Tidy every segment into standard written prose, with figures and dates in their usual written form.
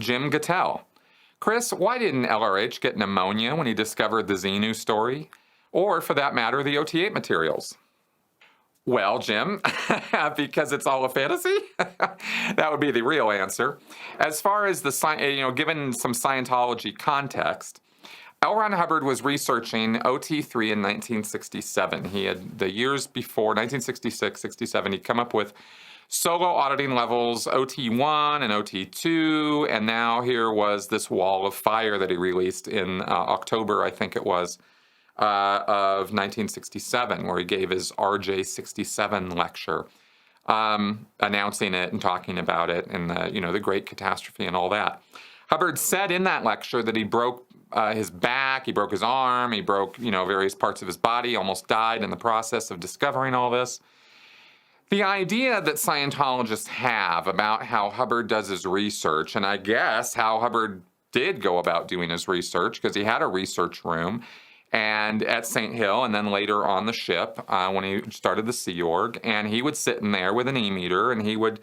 Jim Gattell. Chris, why didn't LRH get pneumonia when he discovered the Xenu story? Or, for that matter, the OT8 materials? Well, Jim, because it's all a fantasy? That would be the real answer. As far as given some Scientology context, L. Ron Hubbard was researching OT3 in 1967. He had, the years before, 1966, 67, he'd come up with solo auditing levels OT1 and OT2, and now here was this wall of fire that he released in October, I think it was, of 1967, where he gave his RJ67 lecture, announcing it and talking about it and the great catastrophe and all that. Hubbard said in that lecture that he broke his back, he broke his arm, he broke various parts of his body, almost died in the process of discovering all this. The idea that Scientologists have about how Hubbard does his research, and I guess how Hubbard did go about doing his research, because he had a research room and at St. Hill, and then later on the ship when he started the Sea Org, and he would sit in there with an e-meter and he would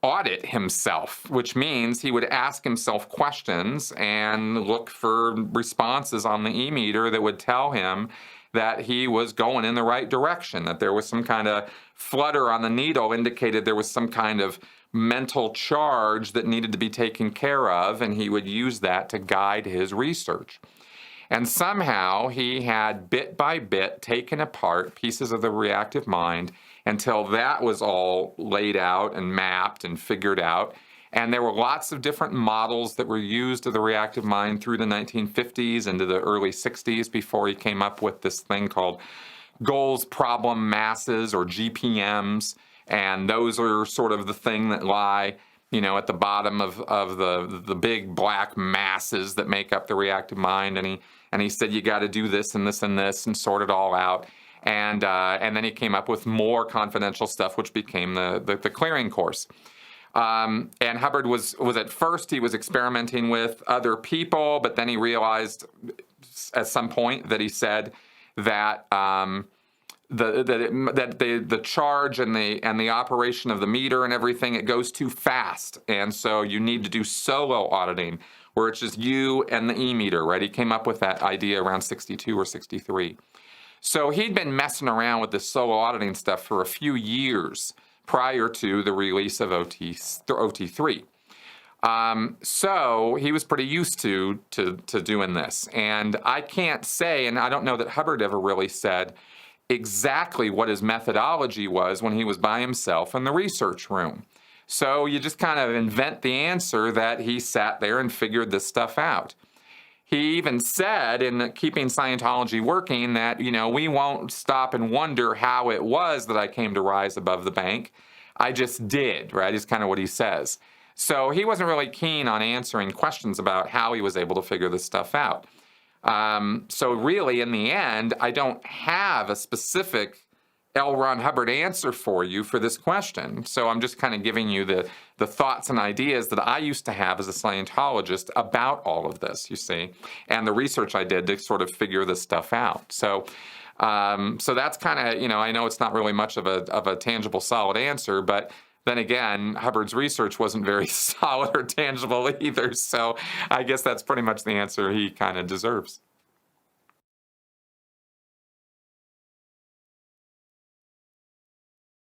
audit himself, which means he would ask himself questions and look for responses on the e-meter that would tell him that he was going in the right direction, that there was some kind of flutter on the needle indicated there was some kind of mental charge that needed to be taken care of, and he would use that to guide his research. And somehow he had bit by bit taken apart pieces of the reactive mind until that was all laid out and mapped and figured out. And there were lots of different models that were used of the reactive mind through the 1950s into the early 60s before he came up with this thing called goals problem masses, or GPMs. And those are sort of the thing that lie at the bottom of the big black masses that make up the reactive mind. And he said, you got to do this and this and this and sort it all out. And then he came up with more confidential stuff, which became the clearing course. And Hubbard was at first, he was experimenting with other people, but then he realized at some point that he said that the charge and the operation of the meter and everything, it goes too fast. And so you need to do solo auditing, where it's just you and the e-meter, right? He came up with that idea around 62 or 63. So he'd been messing around with this solo auditing stuff for a few years prior to the release of OT3. So he was pretty used to doing this. And I can't say, and I don't know that Hubbard ever really said exactly what his methodology was when he was by himself in the research room. So you just kind of invent the answer that he sat there and figured this stuff out. He even said in Keeping Scientology Working that, we won't stop and wonder how it was that I came to rise above the bank. I just did, right? Is kind of what he says. So he wasn't really keen on answering questions about how he was able to figure this stuff out. So really, in the end, I don't have a specific L. Ron Hubbard answer for you for this question. So I'm just kind of giving you the thoughts and ideas that I used to have as a Scientologist about all of this, you see, and the research I did to sort of figure this stuff out. So that's kind of, I know it's not really much of a tangible, solid answer, but then again, Hubbard's research wasn't very solid or tangible either. So I guess that's pretty much the answer he kind of deserves.